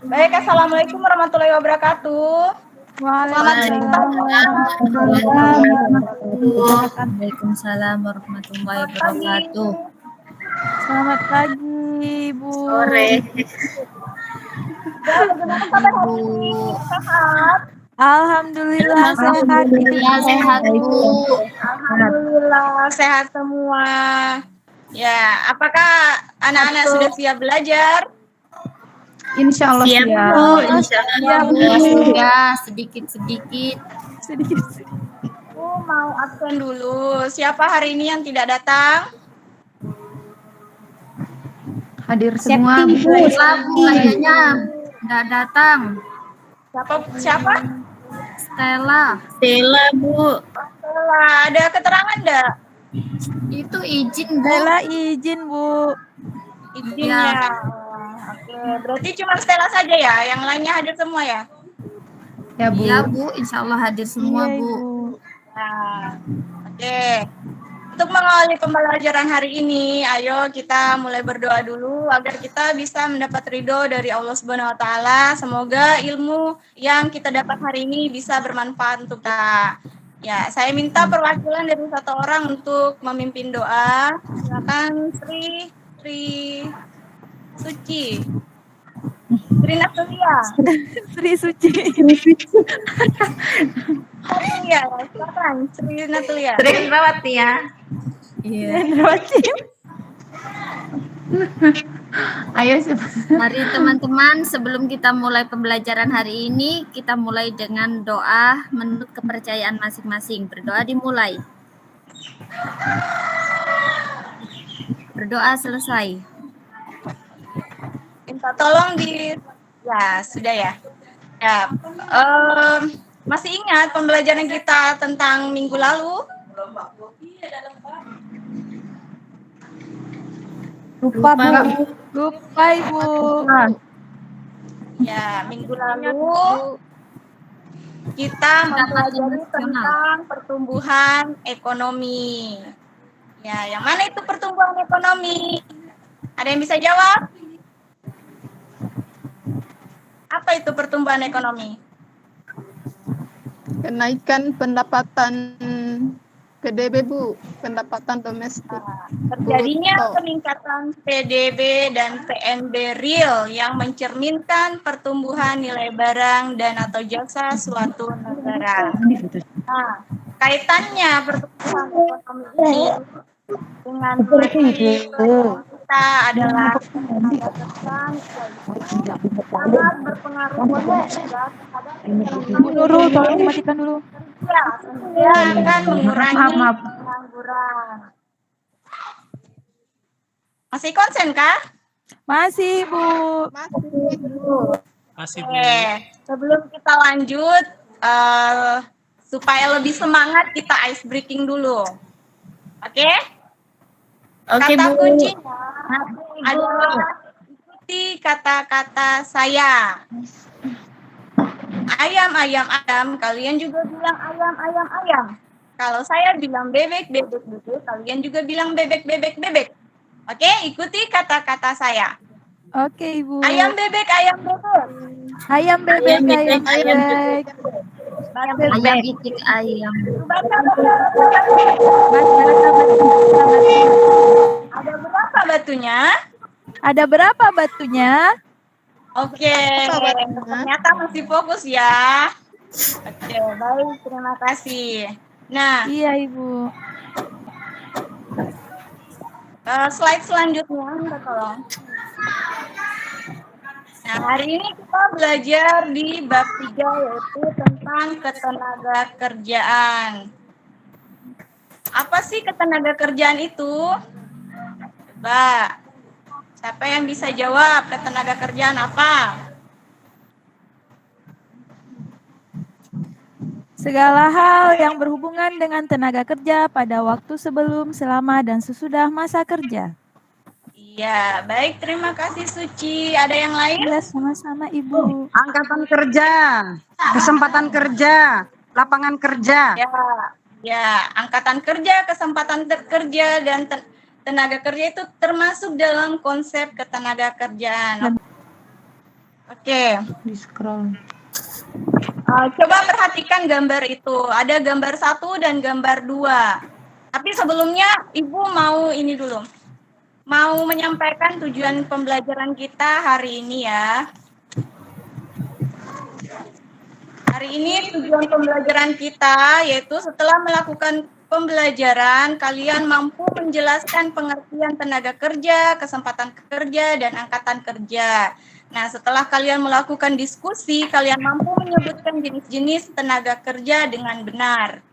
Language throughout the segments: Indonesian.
Baik, assalamualaikum warahmatullahi wabarakatuh. Waalaikumsalam warahmatullahi wabarakatuh. Selamat pagi, Ibu. Sore. Bagaimana kabar hari ini? Sehat? Alhamdulillah sehat. Alhamdulillah sehat, Bu. Alhamdulillah sehat semua. Ya, apakah anak-anak sudah siap belajar? Insya Allah Siap, siap. Bu. Insya Allah, Bu. Ya, sedikit-sedikit. Aku mau absen dulu. Siapa hari ini yang tidak datang? Hadir semua. Bu, kayaknya nggak datang. Siapa? Stella, Bu. Stella, ada keterangan enggak? Itu izin, Bu. Stella izin, Bu. Izinnya. Oke, berarti cuma Stella saja ya, yang lainnya hadir semua ya? Ya, Bu. Iya, Bu. Insya Allah hadir semua, Iya, Bu. Ibu. Nah, oke. Untuk mengawali pembelajaran hari ini, ayo kita mulai berdoa dulu agar kita bisa mendapat ridho dari Allah Subhanahu wa taala. Semoga ilmu yang kita dapat hari ini bisa bermanfaat untuk kita. Ya, saya minta perwakilan dari satu orang untuk memimpin doa. Silakan Sri Suci. Sri Natulia. Sri Suci. Natulia, silakan Sri Natulia. Sri Indrawati ya. Iya. Ayo Mari teman-teman, sebelum kita mulai pembelajaran hari ini, kita mulai dengan doa menurut kepercayaan masing-masing. Berdoa dimulai. Berdoa selesai. Minta tolong ya sudah ya. Ya, masih ingat pembelajaran kita tentang minggu lalu? Lupa, Bu. Lupa, Ibu. Ya, minggu lalu kita mempelajari tentang pertumbuhan ekonomi. Ya, yang mana itu pertumbuhan ekonomi? Ada yang bisa jawab? Apa itu pertumbuhan ekonomi? Kenaikan pendapatan PDB, Bu, pendapatan domestik. Terjadinya peningkatan PDB dan PNB real yang mencerminkan pertumbuhan nilai barang dan atau jasa suatu negara. Nah, kaitannya pertumbuhan ekonomi ini dengan kita adalah tenaga kerja sangat berpengaruh terhadap Nurul, tolong dimatikan dulu. dia akan mengurangi pengangguran. Masih konsen kah? Masih, Bu. Oke, sebelum kita lanjut, supaya lebih semangat kita ice breaking dulu. Oke? Oke, Kata Bu. kuncinya adalah ikuti kata-kata saya. Ayam, ayam, ayam. Kalian juga bilang ayam, ayam, ayam. Kalau saya bilang bebek, bebek, bebek. Kalian juga bilang bebek, bebek, bebek. Oke, ikuti kata-kata saya. Oke, Ibu. Ayam bebek, ayam bebek. Ayam bebek, ayam bebek. Ayam itik ayam. Ada berapa batunya? Ada berapa batunya? Oke, ternyata masih fokus ya. Oke, baik, terima kasih. Nah, Iya, Ibu. slide selanjutnya, minta tolong. Nah, hari ini kita belajar di bab 3 yaitu tentang ketenaga kerjaan. Apa sih ketenaga kerjaan itu? Coba, siapa yang bisa jawab ketenaga kerjaan apa? Segala hal yang berhubungan dengan tenaga kerja pada waktu sebelum, selama, dan sesudah masa kerja. Iya, baik, terima kasih Suci. Ada yang lain? Iya, sama-sama, Ibu. angkatan kerja, kesempatan kerja, lapangan kerja. Ya, angkatan kerja, kesempatan kerja, dan tenaga kerja itu termasuk dalam konsep ketenaga kerjaan. Oke. Di scroll. Coba perhatikan gambar itu. Ada gambar 1 dan gambar 2. Tapi sebelumnya Ibu mau ini dulu. Mau menyampaikan tujuan pembelajaran kita hari ini ya. Hari ini tujuan pembelajaran kita yaitu setelah melakukan pembelajaran, kalian mampu menjelaskan pengertian tenaga kerja, kesempatan kerja, dan angkatan kerja. Nah, setelah kalian melakukan diskusi, kalian mampu menyebutkan jenis-jenis tenaga kerja dengan benar.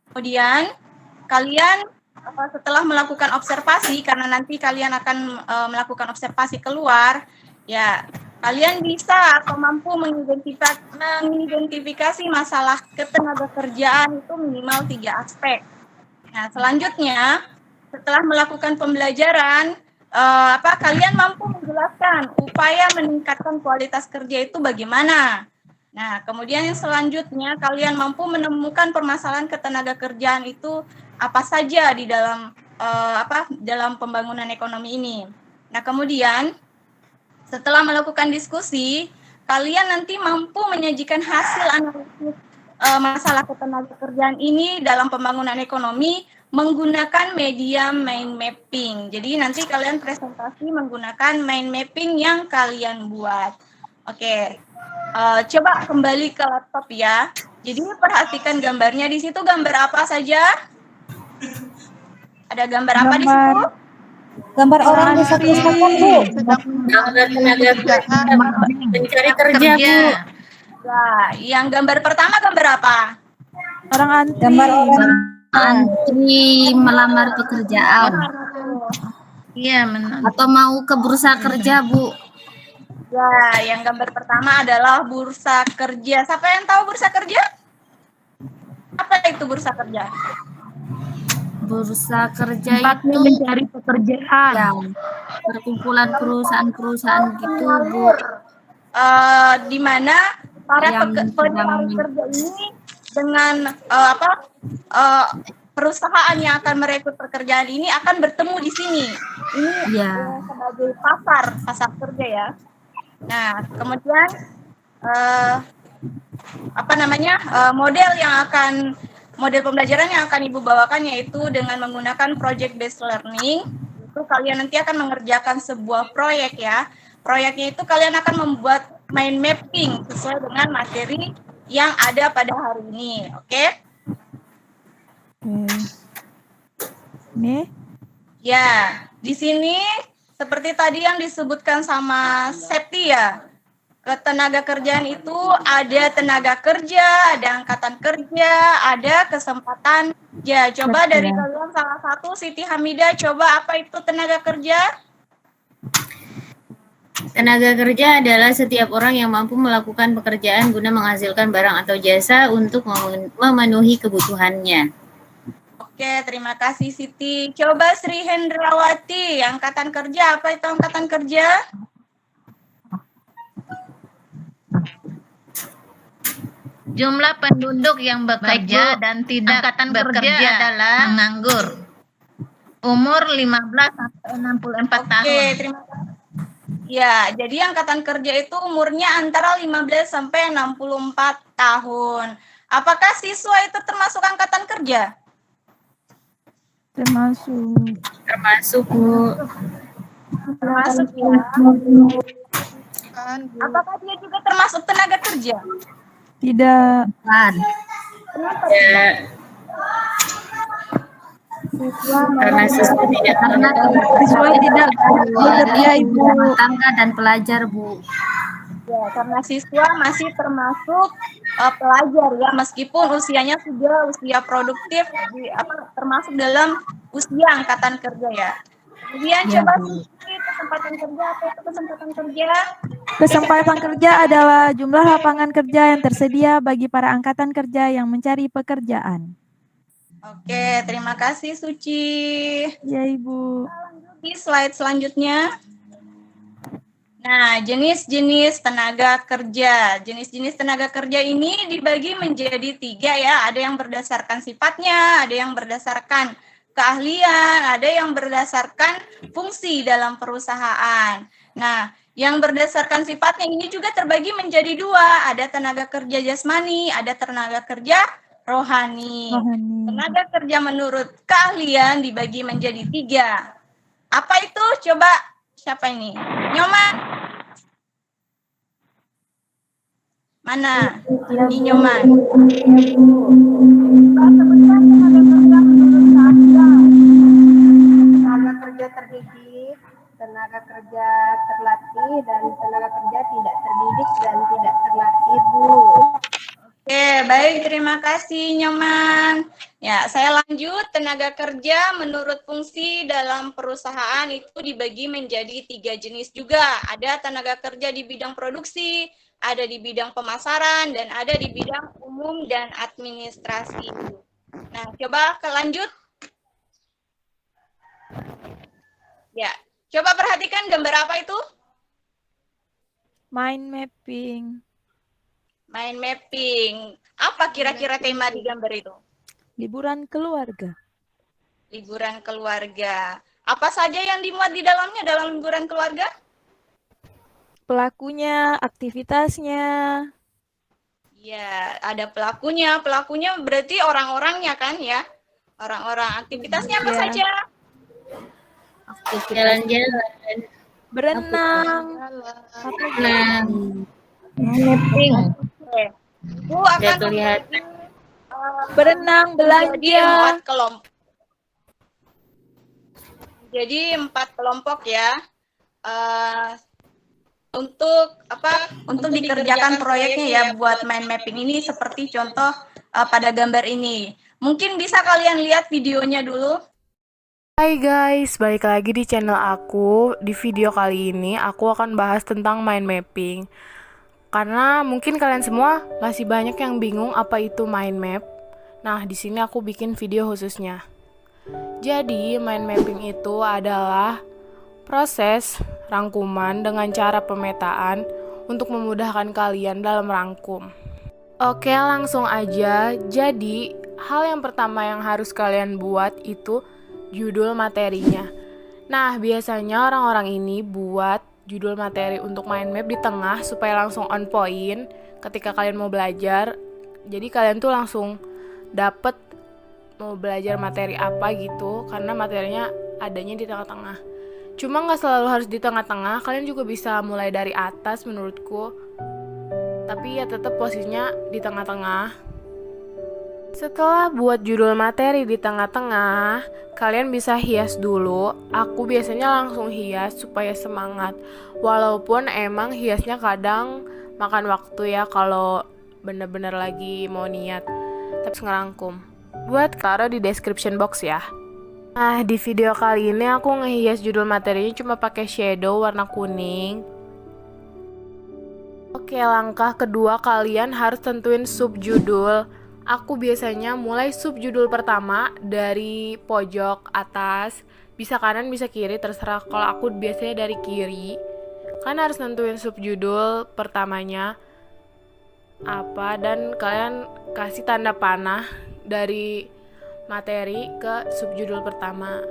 Kemudian, kalian setelah melakukan observasi, karena nanti kalian akan melakukan observasi keluar, ya, kalian bisa atau mampu mengidentifikasi masalah ketenaga kerjaan itu minimal 3 aspek. Nah, selanjutnya setelah melakukan pembelajaran, kalian mampu menjelaskan upaya meningkatkan kualitas kerja itu bagaimana. Nah, kemudian yang selanjutnya kalian mampu menemukan permasalahan ketenaga kerjaan itu apa saja di dalam dalam pembangunan ekonomi ini. Nah, kemudian setelah melakukan diskusi, kalian nanti mampu menyajikan hasil analisis masalah ketenaga kerjaan ini dalam pembangunan ekonomi menggunakan media mind mapping. Jadi nanti kalian presentasi menggunakan mind mapping yang kalian buat. Oke, coba kembali ke laptop ya. Jadi perhatikan gambarnya, di situ gambar apa saja? Ada gambar apa di situ? Gambar orang bisa misalkan, Bu. Gambar tenaga kerja, mencari kerja, Bu. Nah, yang gambar pertama gambar apa? Orang antri. Antri melamar pekerjaan. Iya, benar. Atau mau ke bursa kerja, Bu. Ya, yang gambar pertama adalah bursa kerja. Siapa yang tahu bursa kerja? Apa itu bursa kerja? Bursa kerja Tempatnya itu mencari pekerjaan. ya, perkumpulan perusahaan-perusahaan gitu, Bu. Di mana para Yang pencari kerja ini dengan perusahaan yang akan merekrut pekerjaan ini akan bertemu di sini. Ini Ya. sebagai pasar kerja ya. Nah, kemudian model pembelajaran yang akan Ibu bawakan yaitu dengan menggunakan project based learning. Itu kalian nanti akan mengerjakan sebuah proyek ya. Proyeknya itu kalian akan membuat mind mapping sesuai dengan materi yang ada pada hari ini. Oke? Nih. Ya, di sini seperti tadi yang disebutkan sama Septi ya. Ketenaga kerjaan itu ada tenaga kerja, ada angkatan kerja, ada kesempatan. Ya, coba dari kalian salah satu, Siti Hamidah, coba apa itu tenaga kerja? Tenaga kerja adalah setiap orang yang mampu melakukan pekerjaan guna menghasilkan barang atau jasa untuk memenuhi kebutuhannya. Oke, terima kasih Siti. Coba Sri Hendrawati, angkatan kerja, apa itu angkatan kerja? Jumlah penduduk yang bekerja dan tidak bekerja adalah menganggur. Umur 15 sampai 64 tahun. Oke, terima kasih. Ya, jadi angkatan kerja itu umurnya antara 15 sampai 64 tahun. Apakah siswa itu termasuk angkatan kerja? Termasuk, Bu. Termasuk ya. Apakah dia juga termasuk tenaga kerja? Tidak. Kan. Kenapa? Ya. Karena siswa tidak Siswa tidak bekerja, Ibu. rumah tangga dan pelajar, Bu. Ya, karena siswa masih termasuk pelajar ya, meskipun usianya sudah usia produktif, termasuk dalam usia angkatan kerja ya. Kemudian Ya, coba Bu. kesempatan kerja, apa itu kesempatan kerja? Kesempatan kerja adalah jumlah lapangan kerja yang tersedia bagi para angkatan kerja yang mencari pekerjaan. Oke, terima kasih Suci. Ya, Ibu. Di slide selanjutnya. Nah, jenis-jenis tenaga kerja. Jenis-jenis tenaga kerja ini dibagi menjadi 3 ya. Ada yang berdasarkan sifatnya, ada yang berdasarkan keahlian, ada yang berdasarkan fungsi dalam perusahaan. Nah, Yang berdasarkan sifatnya ini juga terbagi menjadi dua. Ada tenaga kerja jasmani, ada tenaga kerja rohani. Tenaga kerja menurut keahlian dibagi menjadi 3. Apa itu? Coba siapa ini? Nyoman. Mana? Ini Nyoman. Sebutkan tenaga kerja menurut keahlian. Tenaga kerja terdidik, tenaga kerja terlatih, dan tenaga kerja tidak terdidik dan tidak terlatih, Bu. Oke, baik, terima kasih Nyoman. Ya, saya lanjut. Tenaga kerja menurut fungsi dalam perusahaan itu dibagi menjadi 3 jenis juga. Ada tenaga kerja di bidang produksi, ada di bidang pemasaran, dan ada di bidang umum dan administrasi. Nah, coba lanjut. Ya, coba perhatikan gambar apa itu? Mind mapping. Mind mapping. Apa kira-kira tema di gambar itu? Liburan keluarga. Liburan keluarga. Apa saja yang dimuat di dalamnya dalam liburan keluarga? Pelakunya, aktivitasnya. Ya, ada pelakunya. Pelakunya berarti orang-orangnya kan ya? Orang-orang. Aktivitasnya apa Ya. saja? Jalan-jalan. Berenang. Apa Nah, mapping. Oke. Bu akan Udah kelihatan. berenang, jadi belanja. 4 kelompok. Jadi 4 kelompok ya. Untuk apa? Untuk dikerjakan proyeknya ya buat mind mapping ini seperti contoh pada gambar ini. Mungkin bisa kalian lihat videonya dulu. Hai guys, balik lagi di channel aku. Di video kali ini aku akan bahas tentang mind mapping. Karena mungkin kalian semua masih banyak yang bingung apa itu mind map. Nah, di sini aku bikin video khususnya. Jadi, mind mapping itu adalah proses rangkuman dengan cara pemetaan untuk memudahkan kalian dalam rangkum. Oke, langsung aja. Jadi, hal yang pertama yang harus kalian buat itu judul materinya. Nah, biasanya orang-orang ini buat judul materi untuk mind map di tengah supaya langsung on point ketika kalian mau belajar. Jadi kalian tuh langsung dapet mau belajar materi apa gitu, karena materinya adanya di tengah-tengah. Cuma nggak selalu harus di tengah-tengah, kalian juga bisa mulai dari atas menurutku. Tapi ya tetap posisinya di tengah-tengah. Setelah buat judul materi di tengah-tengah, kalian bisa hias dulu. Aku biasanya langsung hias supaya semangat. Walaupun emang hiasnya kadang makan waktu ya kalau bener-bener lagi mau niat. Tapi ngerangkum. Buat taruh di description box ya. Nah, di video kali ini aku ngehias judul materinya cuma pakai shadow warna kuning. Oke, langkah kedua kalian harus tentuin subjudul. Aku biasanya mulai subjudul pertama dari pojok atas, bisa kanan bisa kiri terserah. Kalau aku biasanya dari kiri. Kan harus nentuin subjudul pertamanya apa, dan kalian kasih tanda panah dari materi ke subjudul pertama.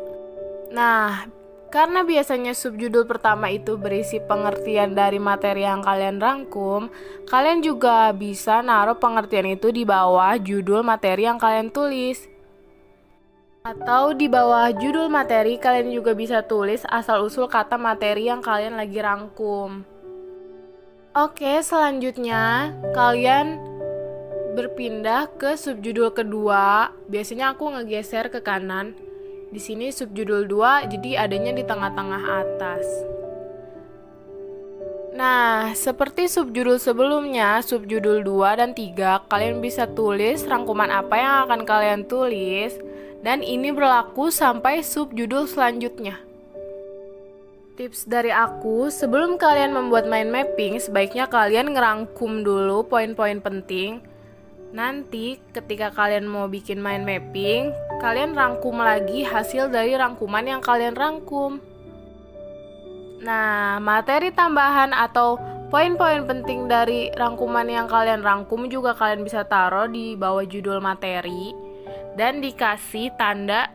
Nah, karena biasanya subjudul pertama itu berisi pengertian dari materi yang kalian rangkum, kalian juga bisa naruh pengertian itu di bawah judul materi yang kalian tulis. Atau di bawah judul materi kalian juga bisa tulis asal-usul kata materi yang kalian lagi rangkum. Oke, selanjutnya kalian berpindah ke subjudul kedua. Biasanya aku ngegeser ke kanan. Di sini subjudul 2, jadi adanya di tengah-tengah atas. Nah, seperti subjudul sebelumnya, subjudul 2 dan 3, kalian bisa tulis rangkuman apa yang akan kalian tulis, dan ini berlaku sampai subjudul selanjutnya. Tips dari aku, sebelum kalian membuat mind mapping, sebaiknya kalian ngerangkum dulu poin-poin penting. Nanti ketika kalian mau bikin mind mapping, kalian rangkum lagi hasil dari rangkuman yang kalian rangkum. Nah, materi tambahan atau poin-poin penting dari rangkuman yang kalian rangkum juga kalian bisa taruh di bawah judul materi dan dikasih tanda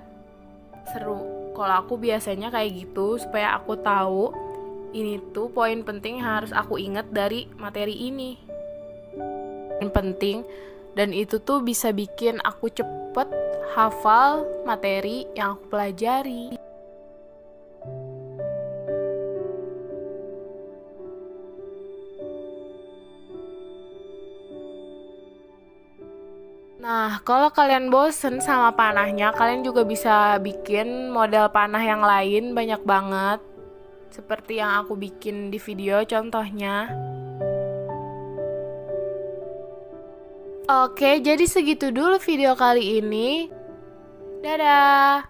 seru. Kalau aku biasanya kayak gitu supaya aku tahu Ini tuh poin penting yang harus aku ingat dari materi ini. Yang penting, dan itu tuh bisa bikin aku cepet hafal materi yang aku pelajari. Nah, kalau kalian bosen sama panahnya, kalian juga bisa bikin model panah yang lain banyak banget. Seperti yang aku bikin di video contohnya. Oke, jadi segitu dulu video kali ini. Dadah.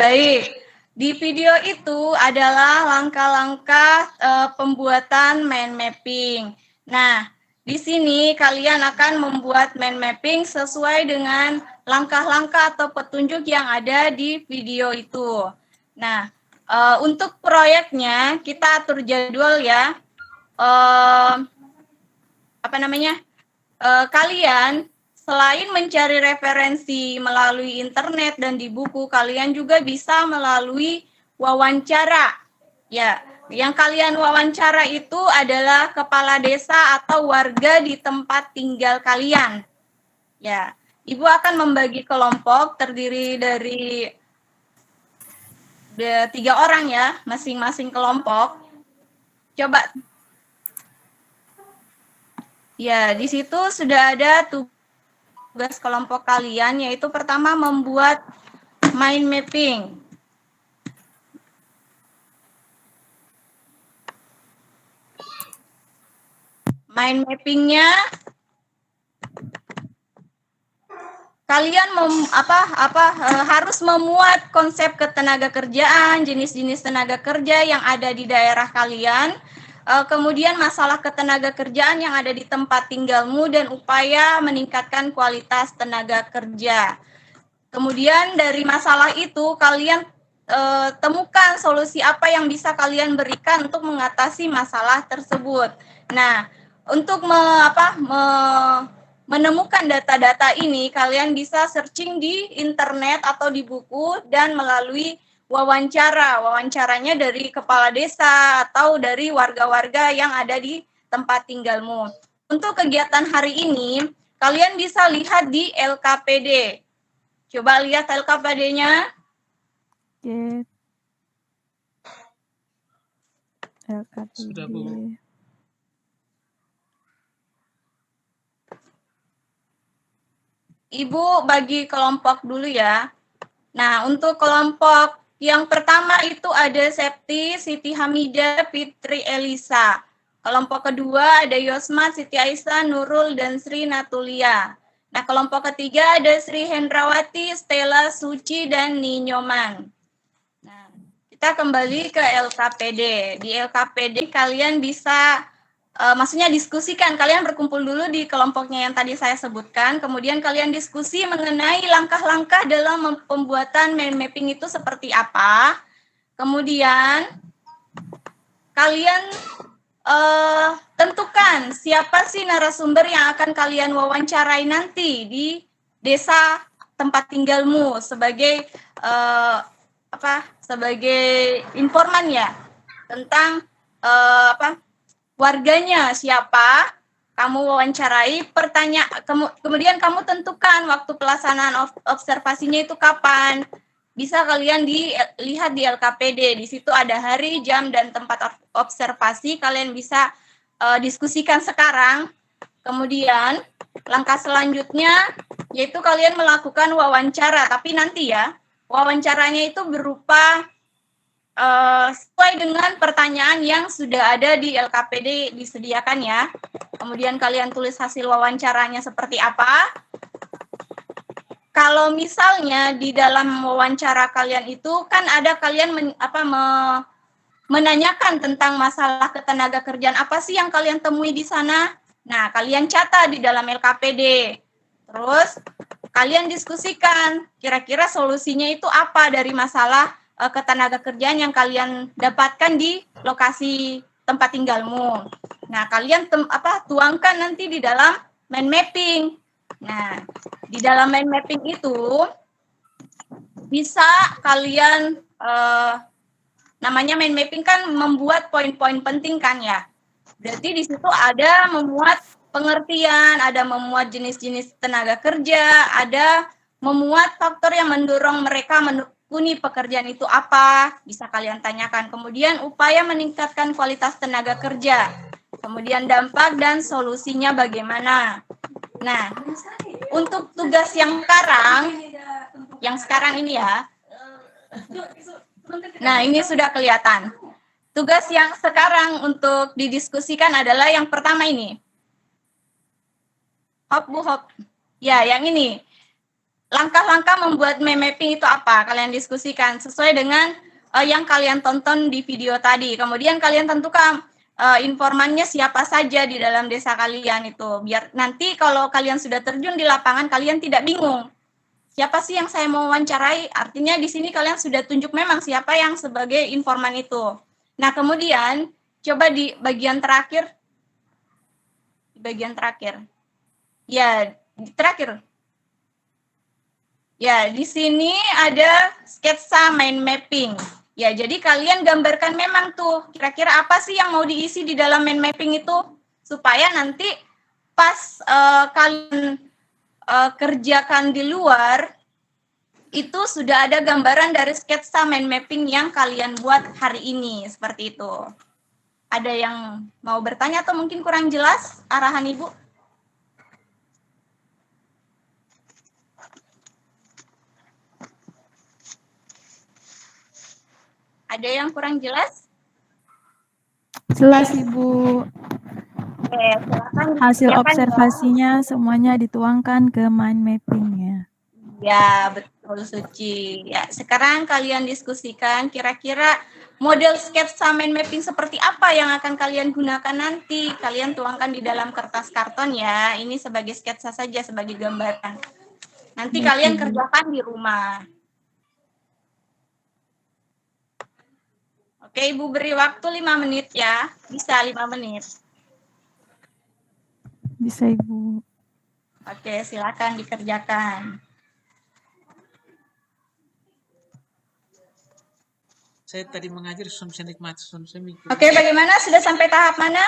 Baik, di video itu adalah langkah-langkah pembuatan mind mapping. Nah, di sini kalian akan membuat mind mapping sesuai dengan langkah-langkah atau petunjuk yang ada di video itu. Nah, untuk proyeknya kita atur jadwal ya. Kalian selain mencari referensi melalui internet dan di buku, kalian juga bisa melalui wawancara. Ya, yang kalian wawancara itu adalah kepala desa atau warga di tempat tinggal kalian. Ya, Ibu akan membagi kelompok terdiri dari 3 orang ya, masing-masing kelompok. Coba. Ya, di situ sudah ada tugas kelompok kalian, yaitu pertama membuat mind mapping. Mind mappingnya kalian harus memuat konsep ketenaga kerjaan, jenis-jenis tenaga kerja yang ada di daerah kalian, kemudian masalah ketenaga kerjaan yang ada di tempat tinggalmu dan upaya meningkatkan kualitas tenaga kerja. Kemudian dari masalah itu kalian temukan solusi apa yang bisa kalian berikan untuk mengatasi masalah tersebut. Nah, untuk menemukan data-data ini, kalian bisa searching di internet atau di buku dan melalui wawancara. Wawancaranya dari kepala desa atau dari warga-warga yang ada di tempat tinggalmu. Untuk kegiatan hari ini, kalian bisa lihat di LKPD. Coba lihat LKPD-nya. Oke. LKPD. Sudah, Bu. Ibu bagi kelompok dulu ya. Nah, untuk kelompok yang pertama itu ada Septi, Siti Hamidah, Fitri Elisa. Kelompok kedua ada Yosma, Siti Aisyah, Nurul, dan Sri Natulia. Nah, kelompok ketiga ada Sri Hendrawati, Stella, Suci, dan Ninyoman. Nah, kita kembali ke LKPD. Di LKPD kalian bisa maksudnya diskusikan, kalian berkumpul dulu di kelompoknya yang tadi saya sebutkan, kemudian kalian diskusi mengenai langkah-langkah dalam pembuatan mind mapping itu seperti apa, kemudian kalian tentukan siapa sih narasumber yang akan kalian wawancarai nanti di desa tempat tinggalmu sebagai sebagai informan ya tentang warganya siapa, kamu wawancarai, kemudian kamu tentukan waktu pelaksanaan observasinya itu kapan. Bisa kalian dilihat di LKPD, di situ ada hari, jam, dan tempat observasi, kalian bisa diskusikan sekarang. Kemudian langkah selanjutnya yaitu kalian melakukan wawancara, tapi nanti ya, wawancaranya itu berupa sesuai dengan pertanyaan yang sudah ada di LKPD disediakan ya. Kemudian kalian tulis hasil wawancaranya seperti apa. Kalau misalnya di dalam wawancara kalian itu kan ada kalian menanyakan tentang masalah ketenaga kerjaan apa sih yang kalian temui di sana. Nah, kalian catat di dalam LKPD. Terus kalian diskusikan kira-kira solusinya itu apa dari masalah ketenaga kerjaan yang kalian dapatkan di lokasi tempat tinggalmu. Nah, kalian tuangkan nanti di dalam mind mapping. Nah, di dalam mind mapping itu bisa kalian namanya mind mapping kan membuat poin-poin penting kan ya. Berarti di situ ada memuat pengertian, ada memuat jenis-jenis tenaga kerja, ada memuat faktor yang mendorong mereka menekuni pekerjaan itu apa, bisa kalian tanyakan. Kemudian upaya meningkatkan kualitas tenaga kerja. Kemudian dampak dan solusinya bagaimana. Nah, untuk tugas yang sekarang ini ya. Nah, ini sudah kelihatan. Tugas yang sekarang untuk didiskusikan adalah yang pertama ini. Hop, Bu, hop. Ya, yang ini. Langkah-langkah membuat mind mapping itu apa? Kalian diskusikan sesuai dengan yang kalian tonton di video tadi. Kemudian kalian tentukan informannya siapa saja di dalam desa kalian itu. Biar nanti kalau kalian sudah terjun di lapangan, kalian tidak bingung. Siapa sih yang saya mau wawancarai? Artinya di sini kalian sudah tunjuk memang siapa yang sebagai informan itu. Nah, kemudian coba di bagian terakhir. Di bagian terakhir. Ya, di terakhir. Ya, di sini ada sketsa mind mapping. Ya, jadi kalian gambarkan memang tuh kira-kira apa sih yang mau diisi di dalam mind mapping itu supaya nanti pas kalian kerjakan di luar itu sudah ada gambaran dari sketsa mind mapping yang kalian buat hari ini seperti itu. Ada yang mau bertanya atau mungkin kurang jelas arahan Ibu? Ada yang kurang jelas? Jelas Ibu. Oke, silakan. Hasil dikerjakan, observasinya semuanya dituangkan ke mind mapping-nya. ya, betul Suci. Ya, sekarang kalian diskusikan kira-kira model sketsa mind mapping seperti apa yang akan kalian gunakan nanti. Kalian tuangkan di dalam kertas karton ya. Ini sebagai sketsa saja, sebagai gambaran. Nanti kalian kerjakan di rumah. Oke, Ibu beri waktu 5 menit ya. Bisa 5 menit. Bisa Ibu. Oke, silakan dikerjakan. Saya tadi mengajar, saya nikmati, saya mikir. Oke, bagaimana? Sudah sampai tahap mana?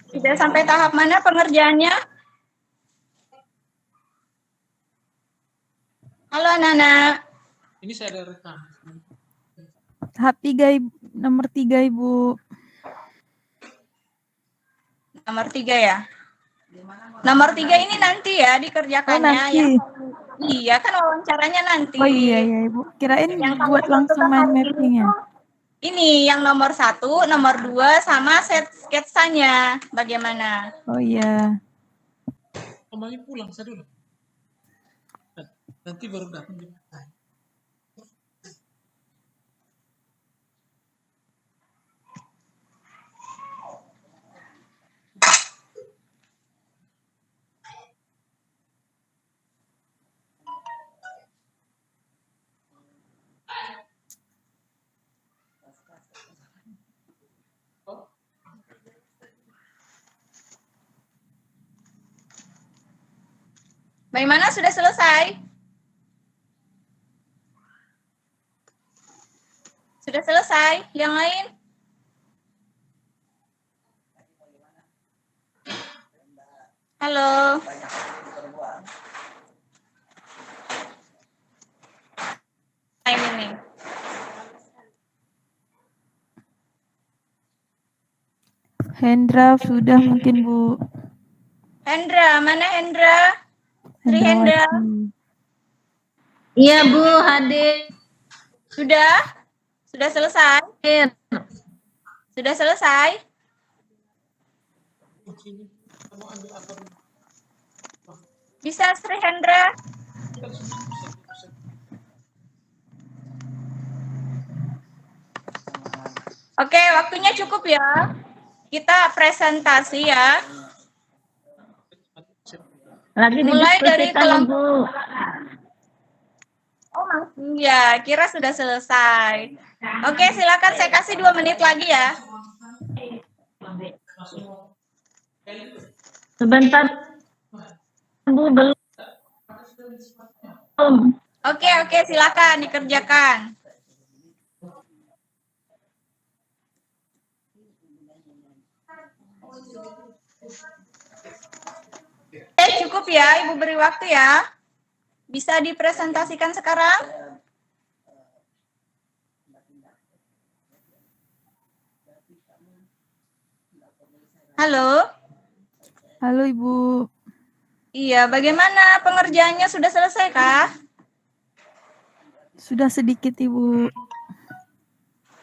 Sudah sampai tahap mana pengerjaannya? Halo anak-anak. Ini saya ada rekam. Tahap 3 Ibu, nomor 3 Ibu. Nomor 3 ya? Nomor 3 ini nanti ya dikerjakannya. Oh, nanti. Iya, kan wawancaranya nanti. Oh iya ya Ibu. Kirain Yang buat kalian langsung tentukan mind hari ini mapping-nya. tuh ini yang nomor 1, nomor 2, sama set sketsanya. Bagaimana? Oh iya. Kembali pulang saya dulu. Nanti baru datang. Bagaimana? Sudah selesai? Sudah selesai? Yang lain? Halo. Ini. Hendra sudah mungkin Bu. Hendra, mana Hendra? Sri Hendra. Iya Bu, hadir. Sudah? Sudah selesai? Sudah selesai? Bisa Sri Hendra? Oke, waktunya cukup ya. Kita presentasi ya. Lagi Mulai dari didiskusikan kelompok. Bu. Oh, masih ya. Kira sudah selesai. Oke, silakan saya kasih 2 menit lagi ya. Sebentar Bu, belum. Oke, silakan dikerjakan. Cukup ya, Ibu beri waktu ya. Bisa dipresentasikan sekarang? Halo? Halo Ibu. Iya, bagaimana pengerjaannya sudah selesai kah? Sudah sedikit Ibu.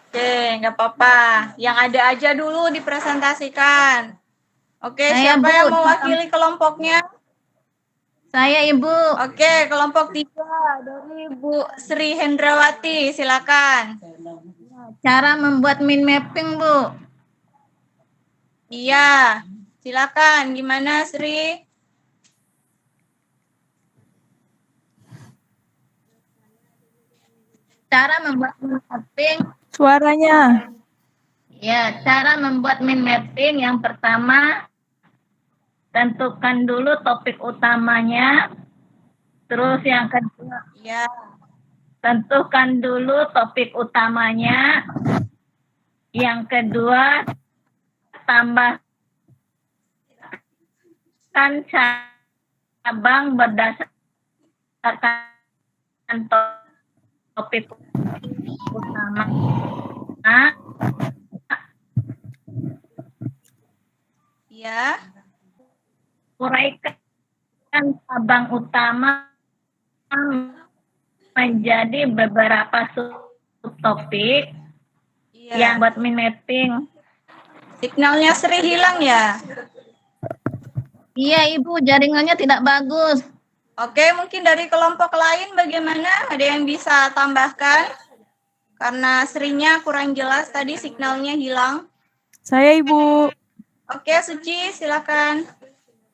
Oke, nggak apa-apa. Yang ada aja dulu dipresentasikan. Oke, Saya, siapa Bu. yang mewakili kelompoknya? Saya Ibu. Oke, kelompok 3 dari Bu Sri Hendrawati, silakan. Cara membuat mind mapping, Bu. Iya, silakan. Gimana Sri? Cara membuat mind mapping. Suaranya. Ya, cara membuat mind mapping yang pertama, tentukan dulu topik utamanya. Terus yang kedua, Iya. tentukan dulu topik utamanya. Yang kedua, tambahkan cabang berdasarkan topik utama. Iya. Uraikan cabang utama menjadi beberapa subtopik Iya. yang buat mind mapping. Signalnya Sri hilang ya? Iya Ibu, jaringannya tidak bagus. Oke, mungkin dari kelompok lain bagaimana? Ada yang bisa tambahkan? Karena Srinya kurang jelas tadi signalnya hilang. Saya Ibu. Oke, Suci, silakan.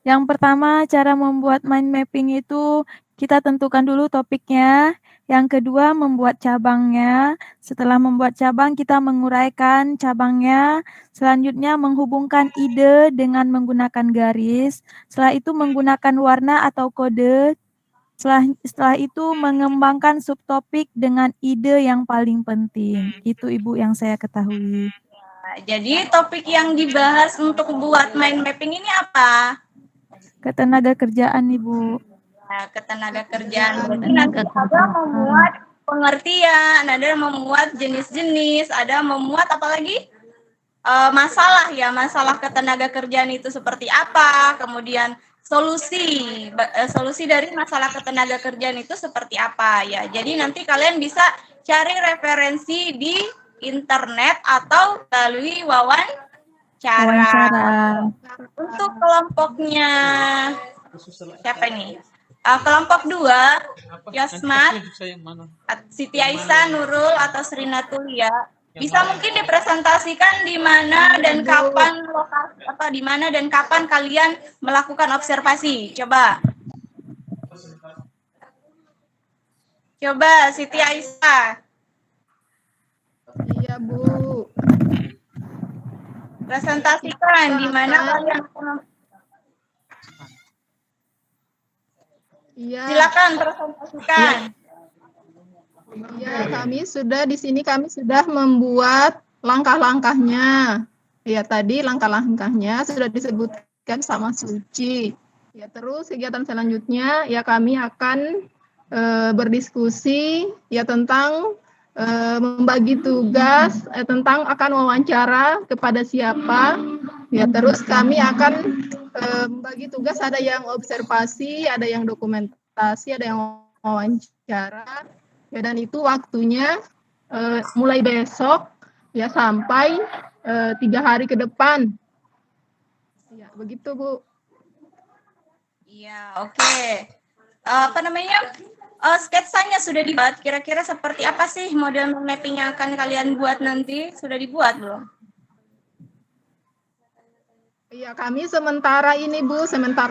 Yang pertama, cara membuat mind mapping itu kita tentukan dulu topiknya. Yang kedua, membuat cabangnya. Setelah membuat cabang, kita menguraikan cabangnya. Selanjutnya, menghubungkan ide dengan menggunakan garis. Setelah itu, menggunakan warna atau kode. Setelah itu, mengembangkan subtopik dengan ide yang paling penting. Itu Ibu yang saya ketahui. Nah, jadi topik yang dibahas untuk buat mind mapping ini apa? Ketenaga kerjaan Ibu. Nah, ketenaga kerjaan. Berarti nanti ada memuat pengertian, ada memuat jenis-jenis, ada memuat apa lagi? Masalah ya, masalah ketenaga kerjaan itu seperti apa, kemudian solusi dari masalah ketenaga kerjaan itu seperti apa ya. Jadi nanti kalian bisa cari referensi di internet atau melalui wawancara. Untuk kelompoknya siapa ini? Kelompok 2, Yosmat, Siti Aisyah, Nurul atau Srina Tulia. Bisa mungkin dipresentasikan di mana dan kapan lokasi di mana dan kapan kalian melakukan observasi. Coba Siti Aisyah. Iya, Bu. Presentasikan di mana kalian. Iya. Silakan presentasikan. Ya, kami sudah membuat langkah-langkahnya. Ya, tadi langkah-langkahnya sudah disebutkan sama Suci. Ya, terus kegiatan selanjutnya ya kami akan berdiskusi ya tentang membagi tugas, tentang akan wawancara kepada siapa. Ya, terus kami akan membagi tugas, ada yang observasi, ada yang dokumentasi, ada yang wawancara. Ya, dan itu waktunya mulai besok ya sampai 3 hari ke depan. Ya, begitu Bu. Iya, oke. Sketsanya sudah dibuat. Kira-kira seperti apa sih model mapping yang akan kalian buat nanti? Sudah dibuat belum? Iya, kami sementara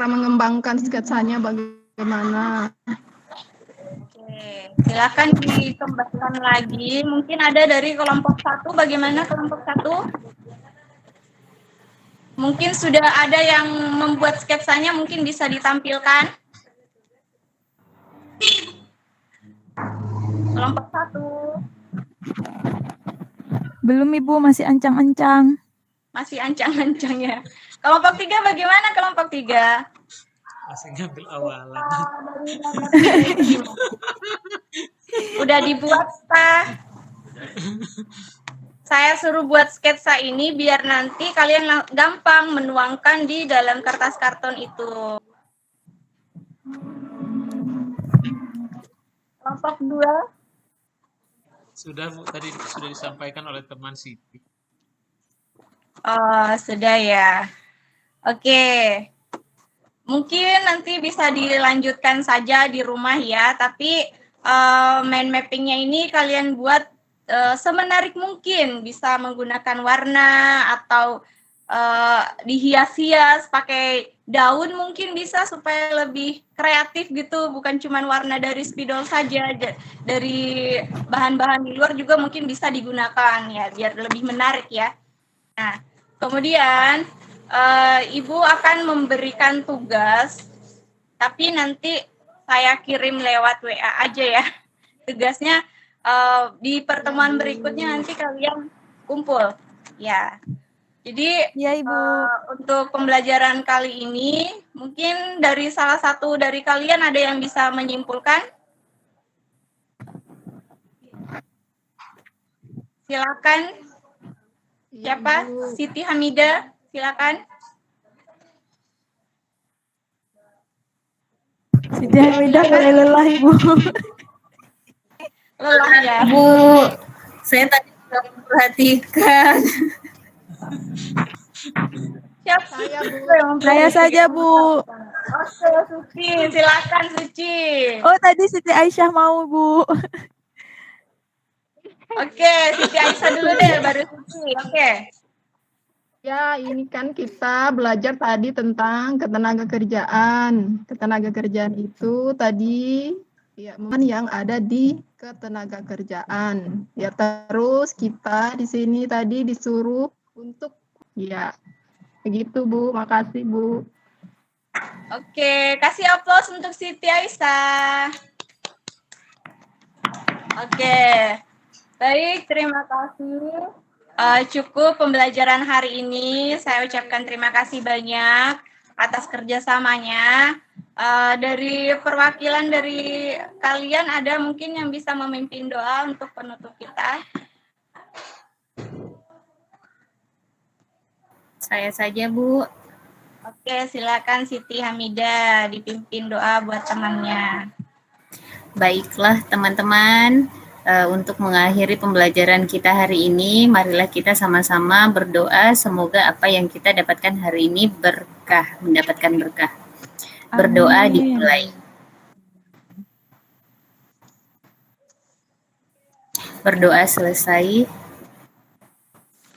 mengembangkan sketsanya bagaimana. Oke, silakan dikembangkan lagi. Mungkin ada dari kelompok 1. Bagaimana kelompok 1? Mungkin sudah ada yang membuat sketsanya, mungkin bisa ditampilkan. Kelompok 1 Belum Ibu, masih ancang-ancang. masih ancang-ancang ya. Kelompok 3 bagaimana kelompok 3? Masih ngambil awalan. Udah dibuat, Pak? Saya suruh buat sketsa ini biar nanti kalian gampang menuangkan di dalam kertas karton itu. Kelompok 2? Sudah Bu, tadi sudah disampaikan oleh teman Siti. Oh, sudah ya. Oke. Mungkin nanti bisa dilanjutkan saja di rumah ya, tapi mind mappingnya ini kalian buat semenarik mungkin, bisa menggunakan warna atau dihias-hias pakai daun mungkin bisa supaya lebih kreatif gitu, bukan cuma warna dari spidol saja, dari bahan-bahan di luar juga mungkin bisa digunakan ya, biar lebih menarik ya. Nah, kemudian Ibu akan memberikan tugas, tapi nanti saya kirim lewat WA aja ya. Tugasnya di pertemuan berikutnya nanti kalian kumpul. Ya. Jadi Ya Ibu. untuk pembelajaran kali ini, mungkin dari salah satu dari kalian ada yang bisa menyimpulkan? Silakan. Siapa? Siti Hamida, silakan. Siti Hamidah mulai lelah Ibu. Lelah ya. Bu, saya tadi sudah memperhatikan. Siap. Saya, Bu. Saya saja Bu. Oke, Suci, silakan Suci. Oh tadi Siti Aisyah mau Bu. Oke, Siti Aisyah dulu deh, baru Suci. Oke. Ya, ini kan kita belajar tadi tentang ketenagakerjaan. Ketenagakerjaan itu tadi ya yang ada di ketenagakerjaan. Ya, terus kita di sini tadi disuruh untuk ya begitu Bu. Makasih Bu. Oke, kasih aplaus untuk Siti Aisyah. Oke. Baik, terima kasih. Cukup pembelajaran hari ini. Saya ucapkan terima kasih banyak atas kerjasamanya. Dari perwakilan dari kalian ada mungkin yang bisa memimpin doa untuk penutup kita? Saya saja, Bu. Oke, silakan Siti Hamida dipimpin doa buat temannya. Baiklah, teman-teman. Untuk mengakhiri pembelajaran kita hari ini, marilah kita sama-sama berdoa semoga apa yang kita dapatkan hari ini berkah, mendapatkan berkah. Berdoa dimulai. Berdoa selesai.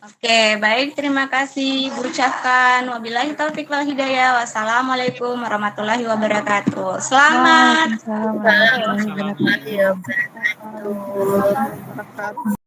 Oke, baik, terima kasih. Ucapkan wabillahi taufiq wal hidayah. Wassalamualaikum warahmatullahi wabarakatuh. Selamat. Waalaikumsalam warahmatullahi wabarakatuh. Warahmatullahi wabarakatuh.